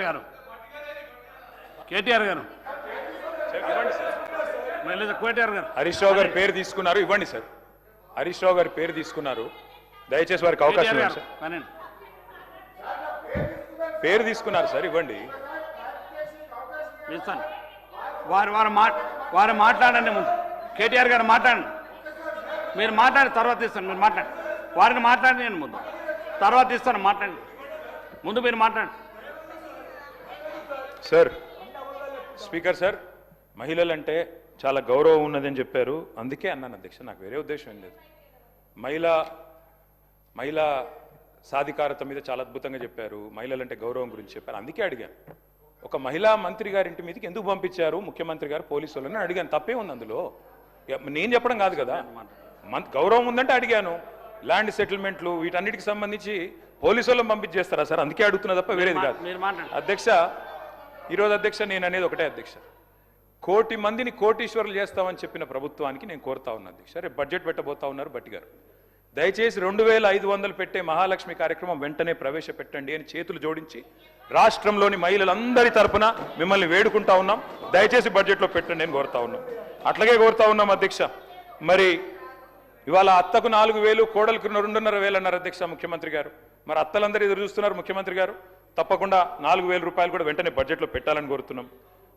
గారు కేటీఆర్ గారు కేటీఆర్ గారు హరీష్ రావు గారి పేరు తీసుకున్నారు, ఇవ్వండి సార్. హరీష్ రావు గారి పేరు తీసుకున్నారు, దయచేసి వారికి అవకాశం ఇవ్వండి సార్. పేరు తీసుకున్నారు సార్, ఇవ్వండి. ఇస్తాను. వారు మాట్లాడండి ముందు. కేటీఆర్ గారు మాట్లాడండి. మీరు మాట్లాడి తర్వాత ఇస్తాను. మీరు మాట్లాడండి. వారిని మాట్లాడి నేను ముందు తర్వాత ఇస్తాను. మాట్లాడండి. ముందు మీరు మాట్లాడండి సార్. స్పీకర్ సార్, మహిళలంటే చాలా గౌరవం ఉన్నదని చెప్పారు, అందుకే అన్నాను అధ్యక్ష, నాకు వేరే ఉద్దేశం ఏం లేదు. మహిళా సాధికారత మీద చాలా అద్భుతంగా చెప్పారు, మహిళలంటే గౌరవం గురించి చెప్పారు, అందుకే అడిగాను. ఒక మహిళా మంత్రి గారింటి మీదకి ఎందుకు పంపించారు ముఖ్యమంత్రి గారు పోలీసు వాళ్ళని అడిగాను. తప్పే ఉంది అందులో, నేను చెప్పడం కాదు కదా. గౌరవం ఉందంటే అడిగాను. ల్యాండ్ సెటిల్మెంట్లు వీటన్నిటికి సంబంధించి పోలీసు వాళ్ళని పంపించేస్తారా సార్? అందుకే అడుగుతున్నా తప్ప వేరేది కాదు. అధ్యక్ష, ఈరోజు అధ్యక్ష నేను అనేది ఒకటే అధ్యక్ష, 1 కోటి మందిని కోటీశ్వరులు చేస్తామని చెప్పిన ప్రభుత్వానికి నేను కోరుతా ఉన్నా అధ్యక్ష. రేపు బడ్జెట్ పెట్టబోతా ఉన్నారు బట్టి గారు, దయచేసి 2500 పెట్టే మహాలక్ష్మి కార్యక్రమం వెంటనే ప్రవేశపెట్టండి అని చేతులు జోడించి రాష్ట్రంలోని మహిళలందరి తరపున మిమ్మల్ని వేడుకుంటా ఉన్నాం. దయచేసి బడ్జెట్లో పెట్టండి అని కోరుతా ఉన్నాం. అట్లాగే కోరుతా ఉన్నాం అధ్యక్ష. మరి ఇవాళ అత్తకు 4000, కోడలకు 2,500 అన్నారు అధ్యక్ష ముఖ్యమంత్రి గారు. మరి అత్తలందరూ ఎదురు చూస్తున్నారు ముఖ్యమంత్రి గారు, తప్పకుండా 4000 రూపాయలు కూడా వెంటనే బడ్జెట్లో పెట్టాలని కోరుతున్నాం.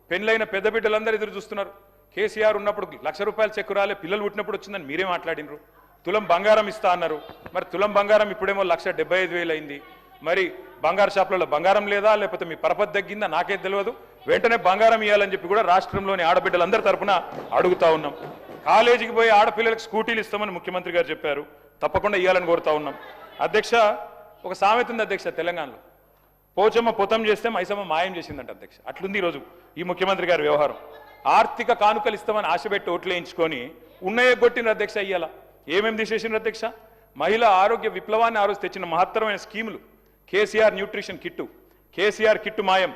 పెళ్ళైన పెద్ద బిడ్డలందరూ ఎదురు చూస్తున్నారు. కేసీఆర్ ఉన్నప్పుడు 1,00,000 రూపాయలు చెక్కు రాలే, పిల్లలు పుట్టినప్పుడు వచ్చిందని మీరే మాట్లాడినరు. తులం బంగారం ఇస్తా అన్నారు, మరి తులం బంగారం ఇప్పుడేమో 1,75,000 అయింది. మరి బంగారు షాపులలో బంగారం లేదా, లేకపోతే మీ పరపతి తగ్గిందా నాకే తెలియదు. వెంటనే బంగారం ఇవ్వాలని చెప్పి కూడా రాష్ట్రంలోని ఆడబిడ్డలందరి తరఫున అడుగుతా ఉన్నాం. కాలేజీకి పోయి ఆడపిల్లలకు స్కూటీలు ఇస్తామని ముఖ్యమంత్రి గారు చెప్పారు, తప్పకుండా ఇవ్వాలని కోరుతా ఉన్నాం. అధ్యక్ష, ఒక సామెత ఉంది అధ్యక్ష తెలంగాణలో, పోచమ్మ పొతం చేస్తే మైసమ్మ మాయం చేసిందంట అధ్యక్ష. అట్లుంది ఈరోజు ఈ ముఖ్యమంత్రి గారి వ్యవహారం. ఆర్థిక కానుకలు ఇస్తామని ఆశపెట్టి ఓట్లు వేయించుకొని ఉన్నయే కొట్టిన అధ్యక్ష. ఇయ్యాల ఏమేమి తీసేసిన అధ్యక్ష? మహిళా ఆరోగ్య విప్లవాన్ని ఆ రోజు తెచ్చిన మహత్తరమైన స్కీములు, KCR nutrition kit, KCR kit మాయం,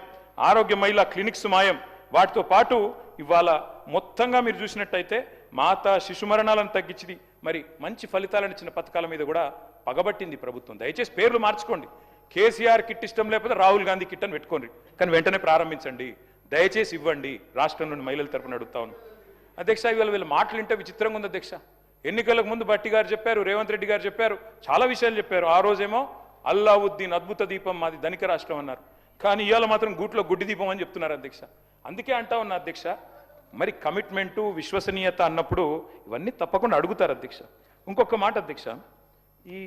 ఆరోగ్య మహిళా క్లినిక్స్ మాయం. వాటితో పాటు ఇవాళ మొత్తంగా మీరు చూసినట్టయితే మాతా శిశు మరణాలను తగ్గించింది, మరి మంచి ఫలితాలను ఇచ్చిన పథకాల మీద కూడా పగబట్టింది ప్రభుత్వం. దయచేసి పేర్లు మార్చుకోండి. కేసీఆర్ కిట్ ఇష్టం లేకపోతే రాహుల్ గాంధీ కిట్ అని పెట్టుకోండి, కానీ వెంటనే ప్రారంభించండి, దయచేసి ఇవ్వండి. రాష్ట్రంలోని మహిళల తరపున అడుగుతా ఉన్నాం అధ్యక్ష. ఇవాళ వీళ్ళ మాటలు వింటే విచిత్రంగా ఉంది అధ్యక్ష. ఎన్నికలకు ముందు భట్టి గారు చెప్పారు, రేవంత్ రెడ్డి గారు చెప్పారు, చాలా విషయాలు చెప్పారు. ఆ రోజేమో అల్లావుద్దీన్ అద్భుత దీపం మాది ధనిక రాష్ట్రం అన్నారు, కానీ ఇవాళ మాత్రం గూట్లో గుడ్డి దీపం అని చెప్తున్నారు అధ్యక్ష. అందుకే అంటా ఉన్నా అధ్యక్ష, మరి కమిట్మెంటు విశ్వసనీయత అన్నప్పుడు ఇవన్నీ తప్పకుండా అడుగుతారు అధ్యక్ష. ఇంకొక మాట అధ్యక్ష, ఈ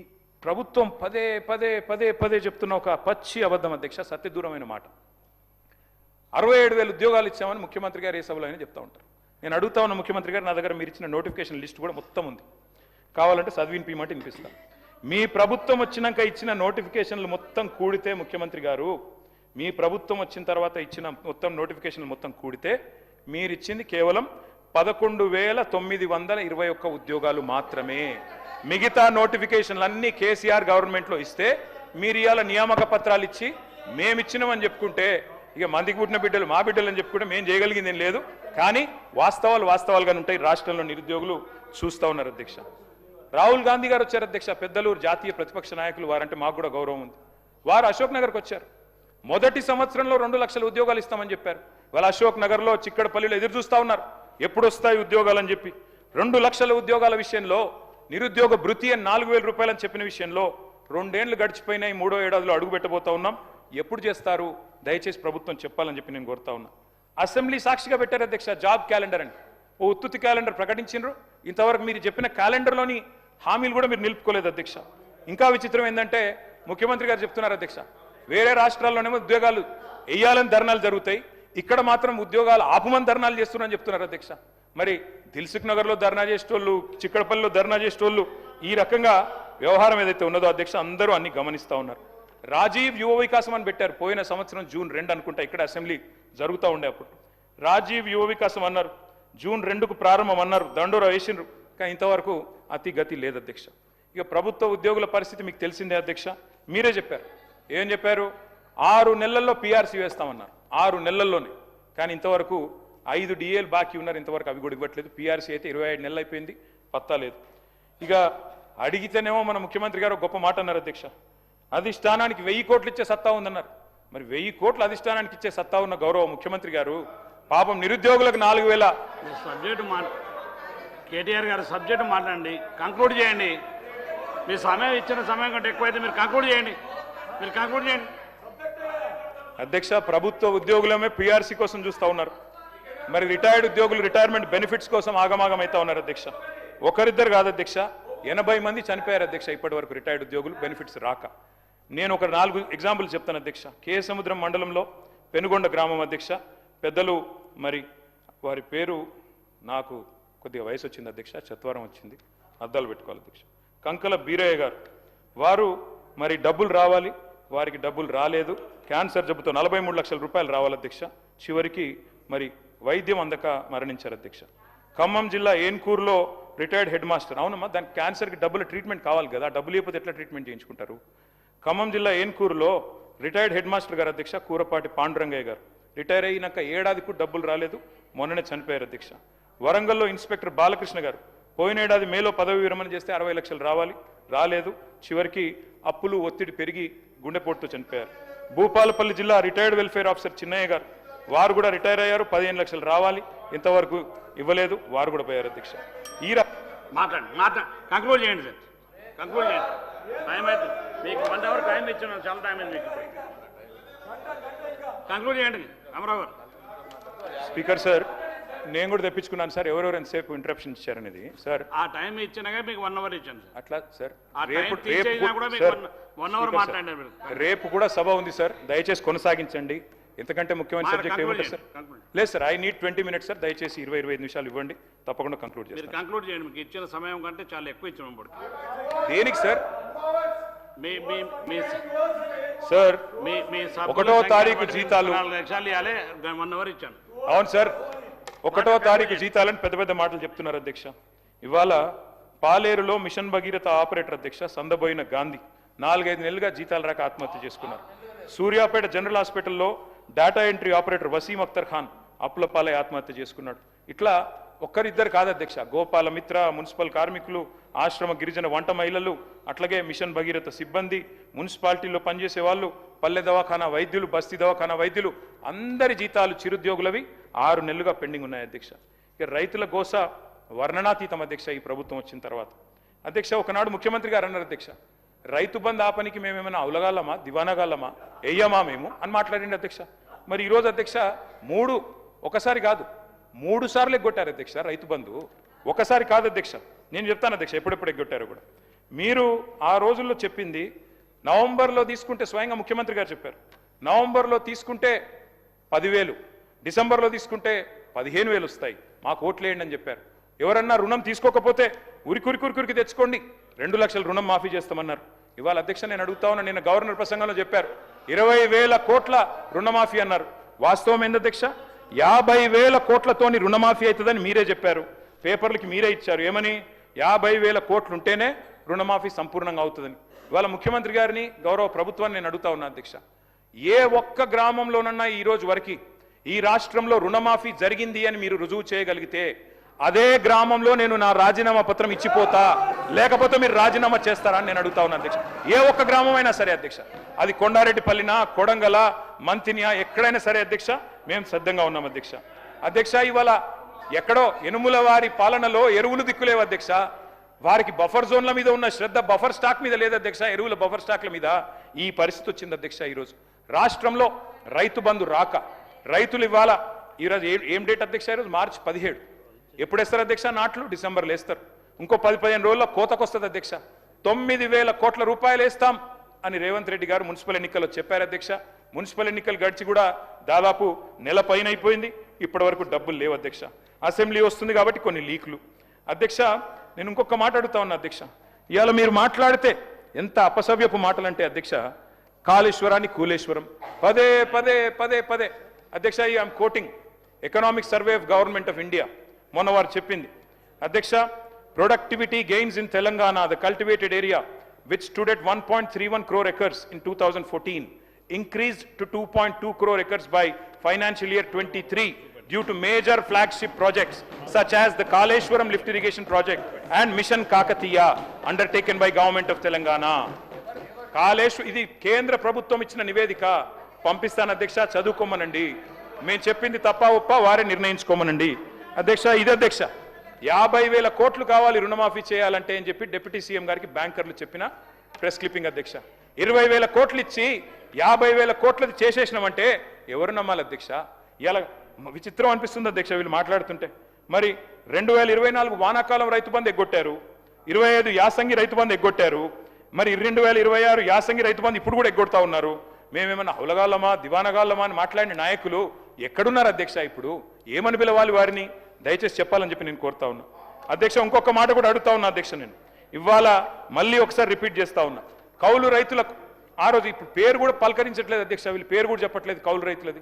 ప్రభుత్వం పదే పదే పదే పదే చెప్తున్న ఒక పచ్చి అబద్ధం అధ్యక్ష, సత్యదూరమైన మాట. 67,000 ఉద్యోగాలు ఇచ్చామని ముఖ్యమంత్రి గారు ఏ సభలో అయినా చెప్తా ఉంటారు. నేను అడుగుతా ఉన్న ముఖ్యమంత్రి గారు, నా దగ్గర మీరు ఇచ్చిన నోటిఫికేషన్ లిస్ట్ కూడా మొత్తం ఉంది, కావాలంటే చదివినిపిమంటే వినిపిస్తాను. మీ ప్రభుత్వం వచ్చినాక ఇచ్చిన నోటిఫికేషన్లు మొత్తం కూడితే ముఖ్యమంత్రి గారు, మీ ప్రభుత్వం వచ్చిన తర్వాత ఇచ్చిన మొత్తం నోటిఫికేషన్లు మొత్తం కూడితే మీరు ఇచ్చింది కేవలం 11,921 ఉద్యోగాలు మాత్రమే. మిగతా నోటిఫికేషన్లు అన్నీ కేసీఆర్ గవర్నమెంట్లో ఇస్తే మీరు ఇవాళ నియామక పత్రాలు ఇచ్చి మేమిచ్చినామని చెప్పుకుంటే, ఇక మందికి పుట్టిన బిడ్డలు మా బిడ్డలు అని చెప్పుకుంటే మేము చేయగలిగింది ఏం లేదు. కానీ వాస్తవాలుగానే ఉంటాయి. రాష్ట్రంలో నిరుద్యోగులు చూస్తూ ఉన్నారు అధ్యక్ష. రాహుల్ గాంధీ గారు వచ్చారు అధ్యక్ష, పెద్దలు జాతీయ ప్రతిపక్ష నాయకులు, వారంటే మాకు కూడా గౌరవం ఉంది. వారు అశోక్ నగర్కి వచ్చారు. మొదటి సంవత్సరంలో 2 లక్షల ఉద్యోగాలు ఇస్తామని చెప్పారు. వాళ్ళ అశోక్ నగర్లో చిక్కడపల్లిలో ఎదురు చూస్తూ ఉన్నారు, ఎప్పుడు వస్తాయి ఉద్యోగాలు అని చెప్పి. 2 లక్షల ఉద్యోగాల విషయంలో, నిరుద్యోగ భృతి అని 4,000 రూపాయలు అని చెప్పిన విషయంలో 2 ఏళ్లు గడిచిపోయినాయి, 3వ ఏడాదిలో అడుగు పెట్టబోతా ఉన్నాం. ఎప్పుడు చేస్తారు దయచేసి ప్రభుత్వం చెప్పాలని చెప్పి నేను కోరుతా ఉన్నా. అసెంబ్లీ సాక్షిగా పెట్టారు అధ్యక్ష జాబ్ క్యాలెండర్ అని, ఓ ఉత్తుతి క్యాలెండర్ ప్రకటించారు. ఇంతవరకు మీరు చెప్పిన క్యాలెండర్లోని హామీలు కూడా మీరు నిలుపుకోలేదు అధ్యక్ష. ఇంకా విచిత్రం ఏంటంటే ముఖ్యమంత్రి గారు చెప్తున్నారు అధ్యక్ష, వేరే రాష్ట్రాల్లోనేమో ఉద్యోగాలు వేయాలని ధర్నాలు జరుగుతాయి, ఇక్కడ మాత్రం ఉద్యోగాలు ఆపమని ధర్నాలు చేస్తున్నారని చెప్తున్నారు అధ్యక్ష. మరి దిల్సుఖ్ నగర్లో ధర్నా చేసేటోళ్ళు, చిక్కడపల్లిలో ధర్నా చేసేటోళ్ళు, ఈ రకంగా వ్యవహారం ఏదైతే ఉన్నదో అధ్యక్ష అందరూ అన్ని గమనిస్తూ ఉన్నారు. రాజీవ్ యువ వికాసం అని పెట్టారు, పోయిన సంవత్సరం జూన్ 2 అనుకుంటా ఇక్కడ అసెంబ్లీ జరుగుతూ ఉండే అప్పుడు రాజీవ్ యువ వికాసం అన్నారు, జూన్ 2కు ప్రారంభం అన్నారు, దండోరా వేసిండ్రు, కానీ ఇంతవరకు అతి గతి లేదు అధ్యక్ష. ఇక ప్రభుత్వ ఉద్యోగుల పరిస్థితి మీకు తెలిసిందే అధ్యక్ష, మీరే చెప్పారు. ఏం చెప్పారు? 6 నెలల్లో పీఆర్సీ వేస్తామన్నారు, 6 నెలల్లోనే. కానీ ఇంతవరకు 5 డిఏలు బాకీ ఉన్నారు, ఇంతవరకు అవి కూడా ఇవ్వట్లేదు. పీఆర్సీ అయితే 25 నెలలు అయిపోయింది, పత్తా లేదు. ఇక అడిగితేనేమో మన ముఖ్యమంత్రి గారు గొప్ప మాట అన్నారు అధ్యక్ష, అధిష్టానానికి 1000 కోట్లు ఇచ్చే సత్తా ఉందన్నారు. మరి 1000 కోట్ల అధిష్టానానికి ఇచ్చే సత్తా ఉన్న గౌరవ ముఖ్యమంత్రి గారు పాపం నిరుద్యోగులకు 4000 సబ్జెక్టు కేటీఆర్ గారు సబ్జెక్టు మాట్లాడండి, కంక్లూడ్ చేయండి. మీ సమయం ఇచ్చిన సమయం కంటే ఎక్కువైతే మీరు కంక్లూడ్ చేయండి. అధ్యక్ష, ప్రభుత్వ ఉద్యోగులమే పీఆర్సీ కోసం చూస్తూ ఉన్నారు. మరి రిటైర్డ్ ఉద్యోగులు రిటైర్మెంట్ బెనిఫిట్స్ కోసం ఆగమాగం అవుతా ఉన్నారు అధ్యక్ష. ఒకరిద్దరు కాదు అధ్యక్ష, 80 మంది చనిపోయారు అధ్యక్ష ఇప్పటి వరకు రిటైర్డ్ ఉద్యోగులు బెనిఫిట్స్ రాక. నేను ఒక 4 ఎగ్జాంపుల్ చెప్తాను అధ్యక్ష. కేసముద్రం మండలంలో పెనుగొండ గ్రామం అధ్యక్ష, పెద్దలు మరి వారి పేరు నాకు కొద్దిగా వయసు వచ్చింది అధ్యక్ష, చత్వారం వచ్చింది, అద్దాలు పెట్టుకోవాలి అధ్యక్ష. కంకల బీరయ్య గారు, వారు మరి డబ్బులు రావాలి, వారికి డబ్బులు రాలేదు. క్యాన్సర్ జబ్బుతో 43 లక్షల రూపాయలు రావాలి అధ్యక్ష. చివరికి మరి వైద్యం అందక మరణించారు అధ్యక్ష. ఖమ్మం జిల్లా ఏన్కూరులో రిటైర్డ్ హెడ్ మాస్టర్, అవునమ్మా దానికి క్యాన్సర్కి డబ్బుల ట్రీట్మెంట్ కావాలి కదా, డబ్బులు లేకపోతే ఎట్లా ట్రీట్మెంట్ చేయించుకుంటారు. ఖమ్మం జిల్లా ఏన్కూరులో రిటైర్డ్ హెడ్ మాస్టర్ గారు అధ్యక్ష కూరపాటి పాండురంగయ్య గారు, రిటైర్ అయినాక ఏడాదికి డబ్బులు రాలేదు, మొన్ననే చనిపోయారు అధ్యక్ష. వరంగల్లో ఇన్స్పెక్టర్ బాలకృష్ణ గారు పోయిన ఏడాది మేలో పదవి విరమణ చేస్తే 60 లక్షలు రావాలి, రాలేదు, చివరికి అప్పులు ఒత్తిడి పెరిగి గుండెపోటుతో చనిపోయారు. భూపాలపల్లి జిల్లా రిటైర్డ్ వెల్ఫేర్ ఆఫీసర్ చిన్నయ్య గారు, వారు కూడా రిటైర్ అయ్యారు, 15 లక్షలు రావాలి, ఇంతవరకు ఇవ్వలేదు, వారు కూడా పోయారు అధ్యక్ష. మాట్లాడండి, కంక్లూడ్ చేయండి సార్, కంక్లూడ్ చేయండి. టైం అయితే మీకు 1 అవర్ టైం ఇచ్చాను, చాలా టైం అయింది మీకు. కంక్లూడ్ చేయండి రామారావు గారు. స్పీకర్ సార్, నేను కూడా తెప్పించుకున్నాను సార్, ఎవరెవరు ఎంతసేపు ఇంటరప్షన్ ఇచ్చారనేది సార్. ఆ టైం ఇచ్చినాక మీకు 1 అవర్ ఇచ్చాను సార్. అట్లా సార్, రేపు కూడా సభ ఉంది సార్, దయచేసి కొనసాగించండి. ఎంతకంటే ముఖ్యమైన సబ్జెక్ట్ ఏముంటుంది సార్? లేదు sir, I need 20 minutes sir, దయచేసి 20-25 నిమిషాలు ఇవ్వండి, తప్పకుండా కంక్లూడ్ చేస్తాను. కంక్లూడ్ చేయండి, మీకు ఇచ్చిన సమయం కంటే చాలా ఎక్కువ ఇచ్చాము ఇప్పుడు. దేనికి సార్? సార్ 1వ తారీఖు జీతాలు 4 లక్షలు ఇవ్వాలి, 1 అవర్ ఇచ్చాను. అవును సార్, 1వ తారీఖు జీతాలని పెద్ద పెద్ద మాటలు చెప్తున్నారు అధ్యక్ష. ఇవాళ పాలేరులో మిషన్ భగీరథ ఆపరేటర్ అధ్యక్ష సందబోయిన గాంధీ 4-5 నెలలుగా జీతాలు రాక ఆత్మహత్య చేసుకున్నారు. సూర్యాపేట జనరల్ హాస్పిటల్లో data entry operator Wasim Akhtar Khan అప్పులపాలై ఆత్మహత్య చేసుకున్నాడు. ఇట్లా ఒక్కరిద్దరు కాదు అధ్యక్ష, గోపాల మిత్ర, మున్సిపల్ కార్మికులు, ఆశ్రమ గిరిజన వంట మహిళలు, అట్లాగే మిషన్ భగీరథ సిబ్బంది, మున్సిపాలిటీలో పనిచేసే వాళ్ళు, పల్లె దవాఖానా వైద్యులు, బస్తీ దవాఖానా వైద్యులు, అందరి జీతాలు చిరుద్యోగులవి 6 నెలలుగా పెండింగ్ ఉన్నాయి అధ్యక్ష. ఇక రైతుల గోస వర్ణనాతీతం అధ్యక్ష ఈ ప్రభుత్వం వచ్చిన తర్వాత. అధ్యక్ష, ఒకనాడు ముఖ్యమంత్రి గారు అన్నారు అధ్యక్ష, రైతు బంధు ఆపనికి మేమేమైనా అవలగాలమా, దివానాగాలమా, వెయ్యమా మేము అని మాట్లాడింది అధ్యక్ష. మరి ఈరోజు అధ్యక్ష ఒకసారి కాదు 3 సార్లు ఎగ్గొట్టారు అధ్యక్ష రైతు బంధు. ఒకసారి కాదు అధ్యక్ష, నేను చెప్తాను అధ్యక్ష ఎప్పుడెప్పుడు ఎగ్గొట్టారు కూడా. మీరు ఆ రోజుల్లో చెప్పింది నవంబర్లో తీసుకుంటే, స్వయంగా ముఖ్యమంత్రి గారు చెప్పారు, నవంబర్లో తీసుకుంటే 10,000, డిసెంబర్లో తీసుకుంటే 15,000 వస్తాయి, మాకు ఓట్లేయండి అని చెప్పారు. ఎవరన్నా రుణం తీసుకోకపోతే ఉరికి తెచ్చుకోండి, 2 లక్షల రుణం మాఫీ చేస్తామన్నారు. ఇవాళ అధ్యక్ష నేను అడుగుతా ఉన్నా, నిన్న గవర్నర్ ప్రసంగంలో చెప్పారు 20,000 కోట్ల రుణమాఫీ అన్నారు. వాస్తవం ఏంది అధ్యక్ష? 50,000 కోట్లతోని రుణమాఫీ అవుతుందని మీరే చెప్పారు, పేపర్లకి మీరే ఇచ్చారు. ఏమని? 50,000 కోట్లు ఉంటేనే రుణమాఫీ సంపూర్ణంగా అవుతుందని. ఇవాళ ముఖ్యమంత్రి గారిని, గౌరవ ప్రభుత్వాన్ని నేను అడుగుతా ఉన్నా అధ్యక్ష, ఏ ఒక్క గ్రామంలోనన్నా ఈ రోజు వరకు ఈ రాష్ట్రంలో రుణమాఫీ జరిగింది అని మీరు రుజువు చేయగలిగితే అదే గ్రామంలో నేను నా రాజీనామా పత్రం ఇచ్చిపోతా, లేకపోతే మీరు రాజీనామా చేస్తారా అని నేను అడుగుతా ఉన్నా అధ్యక్ష. ఏ ఒక్క గ్రామం అయినా సరే అధ్యక్ష, అది కొండారెడ్డిపల్లినా, కొడంగల, మంతినియా, ఎక్కడైనా సరే అధ్యక్ష, మేము సిద్ధంగా ఉన్నాం అధ్యక్ష. అధ్యక్ష, ఇవాళ ఎక్కడో యనుముల వారి పాలనలో ఎరువులు దిక్కులేవు అధ్యక్ష, వారికి బఫర్ జోన్ల మీద ఉన్న శ్రద్ధ బఫర్ స్టాక్ మీద లేదు అధ్యక్ష, ఎరువుల బఫర్ స్టాక్ల మీద ఈ పరిస్థితి వచ్చింది అధ్యక్ష. ఈరోజు రాష్ట్రంలో రైతు బంధు రాక రైతులు ఇవాళ ఈరోజు ఏం డేట్ అధ్యక్ష? ఈరోజు మార్చి 17. ఎప్పుడు వేస్తారు అధ్యక్ష నాట్లు? డిసెంబర్లో వేస్తారు. ఇంకో 10-15 రోజుల్లో కోతకు వస్తుంది అధ్యక్ష. 9,000 కోట్ల రూపాయలు వేస్తాం అని రేవంత్ రెడ్డి గారు మున్సిపల్ ఎన్నికల్లో చెప్పారు అధ్యక్ష. మున్సిపల్ ఎన్నికలు గడిచి కూడా దాదాపు నెల పైన అయిపోయింది, ఇప్పటి వరకు డబ్బులు లేవు అధ్యక్ష. అసెంబ్లీ వస్తుంది కాబట్టి కొన్ని లీకులు. అధ్యక్ష, నేను ఇంకొక మాట అడుగుతా ఉన్నా అధ్యక్ష, ఇవాళ మీరు మాట్లాడితే ఎంత అపసవ్యపు మాటలంటే అధ్యక్ష, కాళేశ్వరాన్ని కూలేశ్వరం పదే పదే పదే పదే అధ్యక్ష. I'm quoting economic survey of government of India, మొన్న వారు చెప్పింది అధ్యక్ష, productivity gains in Telangana, the cultivated area which stood at 1.31 crore acres in 2014 increased to 2.2 crore acres by financial year 23 due to major flagship projects such as the Kaleshwaram lift irrigation project and Mission Kakatiya undertaken by government of Telangana. ఇది కేంద్ర ప్రభుత్వం ఇచ్చిన నివేదిక. పంపిస్తాను అధ్యక్ష, చదువుకోమనండి. మేము చెప్పింది తప్ప ఒప్ప వారే నిర్ణయించుకోమనండి అధ్యక్ష. ఇది అధ్యక్ష 50,000 కోట్లు కావాలి రుణమాఫీ చేయాలంటే అని చెప్పి డిప్యూటీ సీఎం గారికి బ్యాంకర్లు చెప్పిన ప్రెస్ క్లిప్పింగ్ అధ్యక్ష. 20,000 కోట్లు ఇచ్చి 50,000 కోట్లది చేసేసినామంటే ఎవరు నమ్మాలి అధ్యక్ష? ఇలా విచిత్రం అనిపిస్తుంది అధ్యక్ష వీళ్ళు మాట్లాడుతుంటే. మరి 2024 వానాకాలం రైతు బంధు ఎగ్గొట్టారు, 25 యాసంగి రైతు బంధు ఎగ్గొట్టారు, మరి 2026 యాసంగి రైతు బంధు ఇప్పుడు కూడా ఎగ్గొడతా ఉన్నారు. మేమేమన్నా హౌలగాళ్ళమా దివానగాళ్ళమా అని మాట్లాడిన నాయకులు ఎక్కడున్నారు అధ్యక్ష? ఇప్పుడు ఏమని పిలవాలి వారిని? దయచేసి చెప్పాలని చెప్పి నేను కోరుతా ఉన్నా అధ్యక్ష. ఇంకొక మాట కూడా అడుగుతా ఉన్నా అధ్యక్ష, నేను ఇవాళ మళ్ళీ ఒకసారి రిపీట్ చేస్తా ఉన్నా. కౌలు రైతులకు ఆ రోజు ఇప్పుడు పేరు కూడా పలకరించట్లేదు అధ్యక్ష, వీళ్ళు పేరు కూడా చెప్పట్లేదు కౌలు రైతులది.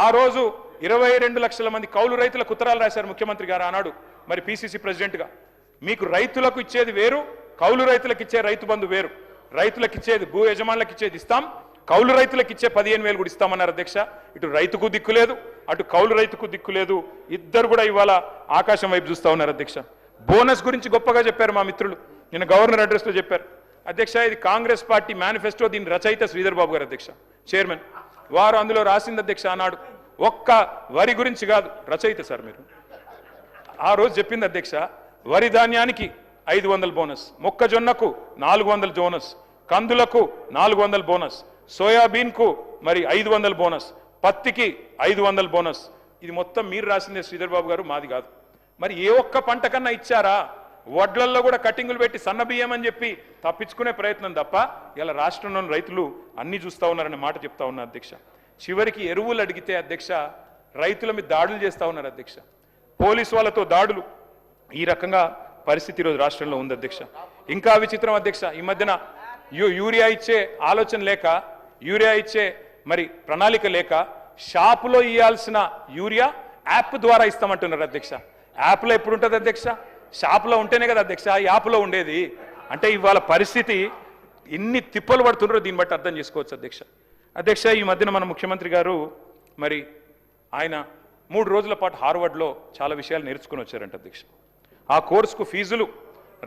ఆ రోజు 22 లక్షల మంది కౌలు రైతులకు ఉత్తరాలు రాశారు ముఖ్యమంత్రి గారు ఆనాడు మరి పిసిసి ప్రెసిడెంట్గా. మీకు రైతులకు ఇచ్చేది వేరు, కౌలు రైతులకు ఇచ్చే రైతు బంధు వేరు. రైతులకు ఇచ్చేది భూ యజమానులకు ఇచ్చేది ఇస్తాం, కౌలు రైతులకు ఇచ్చే 15,000 కూడా ఇస్తామన్నారు అధ్యక్ష. ఇటు రైతుకు దిక్కు లేదు, అటు కౌలు రైతుకు దిక్కు లేదు, ఇద్దరు కూడా ఇవాళ ఆకాశం వైపు చూస్తా ఉన్నారు అధ్యక్ష. బోనస్ గురించి గొప్పగా చెప్పారు మా మిత్రులు, నిన్న గవర్నర్ అడ్రస్లో చెప్పారు అధ్యక్ష. ఇది కాంగ్రెస్ పార్టీ మేనిఫెస్టో, దీని రచయిత శ్రీధర్ బాబు గారు అధ్యక్ష, చైర్మన్. వారు అందులో రాసింది అధ్యక్ష ఆనాడు ఒక్క వరి గురించి కాదు, రచయిత సార్ మీరు. ఆ రోజు చెప్పింది అధ్యక్ష, వరి ధాన్యానికి 500 బోనస్, మొక్కజొన్నకు 400 బోనస్, కందులకు 400 బోనస్, సోయాబీన్కు మరి 500 బోనస్, పత్తికి 500 బోనస్. ఇది మొత్తం మీరు రాసిందే శ్రీధర్ బాబు గారు, మాది కాదు. మరి ఏ ఒక్క పంట కన్నా ఇచ్చారా? వడ్లల్లో కూడా కటింగులు పెట్టి సన్న బియ్యం అని చెప్పి తప్పించుకునే ప్రయత్నం తప్ప ఇలా రాష్ట్రంలోని రైతులు అన్ని చూస్తూ ఉన్నారనే మాట చెప్తా ఉన్నా అధ్యక్ష. చివరికి ఎరువులు అడిగితే అధ్యక్ష రైతుల మీద దాడులు చేస్తూ ఉన్నారు అధ్యక్ష, పోలీసు వాళ్ళతో దాడులు. ఈ రకంగా పరిస్థితి ఈరోజు రాష్ట్రంలో ఉంది అధ్యక్ష. ఇంకా విచిత్రం అధ్యక్ష, ఈ మధ్యన యూరియా ఇచ్చే ఆలోచన లేక, యూరియా ఇచ్చే మరి ప్రణాళిక లేక షాపులో ఇవ్వాల్సిన యూరియా యాప్ ద్వారా ఇస్తామంటున్నారు అధ్యక్ష. యాప్లో ఎప్పుడు ఉంటుంది అధ్యక్ష? షాపులో ఉంటేనే కదా అధ్యక్ష యాప్లో ఉండేది. అంటే ఇవాళ పరిస్థితి ఎన్ని తిప్పలు పడుతున్నారో దీన్ని బట్టి అర్థం చేసుకోవచ్చు అధ్యక్ష. అధ్యక్ష ఈ మధ్యన మన ముఖ్యమంత్రి గారు మరి ఆయన 3 రోజుల పాటు హార్వర్డ్లో చాలా విషయాలు నేర్చుకుని వచ్చారంట అధ్యక్ష. ఆ కోర్సుకు ఫీజులు,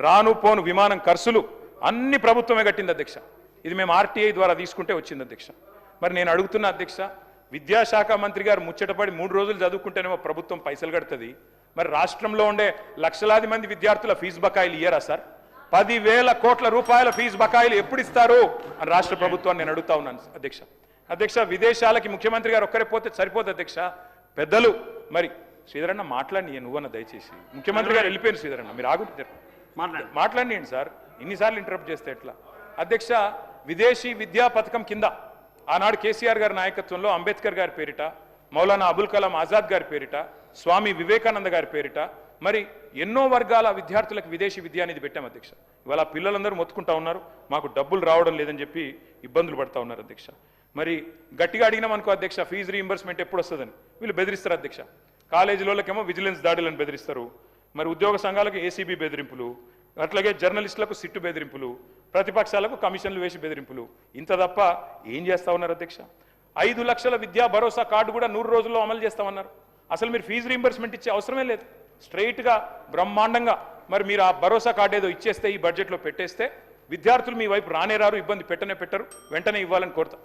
రాను పోను విమానం ఖర్చులు అన్ని ప్రభుత్వమే కట్టింది అధ్యక్ష. ఇది మేము ఆర్టీఐ ద్వారా తీసుకుంటే వచ్చింది అధ్యక్ష. మరి నేను అడుగుతున్నా అధ్యక్ష, విద్యాశాఖ మంత్రి గారు ముచ్చటపడి 3 రోజులు చదువుకుంటేనేమో ప్రభుత్వం పైసలు కడుతుంది, మరి రాష్ట్రంలో ఉండే లక్షలాది మంది విద్యార్థుల ఫీజు బకాయిలు ఇయ్యరా సార్? 10,000 కోట్ల రూపాయల ఫీజు బకాయిలు ఎప్పుడు ఇస్తారు అని రాష్ట్ర ప్రభుత్వాన్ని నేను అడుగుతా ఉన్నాను అధ్యక్ష. అధ్యక్ష విదేశాలకి ముఖ్యమంత్రి గారు ఒక్కరే పోతే సరిపోదు అధ్యక్ష. పెద్దలు మరి శ్రీధరన్న మాట్లాడి నువ్వన్న దయచేసి, ముఖ్యమంత్రి గారు వెళ్ళిపోయారు శ్రీధరన్న, మీరు ఆగుంటారు మాట్లాడియండి సార్, ఇన్నిసార్లు ఇంటరప్ట్ చేస్తే ఎట్లా అధ్యక్ష? విదేశీ విద్యా పథకం కింద ఆనాడు కేసీఆర్ గారి నాయకత్వంలో అంబేద్కర్ గారి పేరిట, మౌలానా అబుల్ కలాం ఆజాద్ గారి పేరిట, స్వామి వివేకానంద గారి పేరిట మరి ఎన్నో వర్గాల విద్యార్థులకు విదేశీ విద్య అనేది పెట్టాం అధ్యక్ష. ఇవాళ పిల్లలందరూ మొత్తుకుంటా ఉన్నారు, మాకు డబ్బులు రావడం లేదని చెప్పి ఇబ్బందులు పడతా ఉన్నారు అధ్యక్ష. మరి గట్టిగా అడిగినాం అనుకో అధ్యక్ష, ఫీజు రీయింబర్స్మెంట్ ఎప్పుడు వస్తుందని వీళ్ళు బెదిరిస్తారు అధ్యక్ష. కాలేజీలోకేమో విజిలెన్స్ దాడులను బెదిరిస్తారు, మరి ఉద్యోగ సంఘాలకు ఏసీబీ బెదిరింపులు, అట్లాగే జర్నలిస్టులకు సిట్టు బెదిరింపులు, ప్రతిపక్షాలకు కమిషన్లు వేసి బెదిరింపులు. ఇంత తప్ప ఏం చేస్తా ఉన్నారు అధ్యక్ష? 5 లక్షల విద్యా భరోసా కార్డు కూడా 100 రోజుల్లో అమలు చేస్తామన్నారు. అసలు మీరు ఫీజు రీయింబర్స్మెంట్ ఇచ్చే అవసరమే లేదు, స్ట్రైట్గా బ్రహ్మాండంగా మరి మీరు ఆ భరోసా కార్డు ఏదో ఇచ్చేస్తే, ఈ బడ్జెట్లో పెట్టేస్తే విద్యార్థులు మీ వైపు రానే రారు, ఇబ్బంది పెట్టరు, వెంటనే ఇవ్వాలని కోరుతా.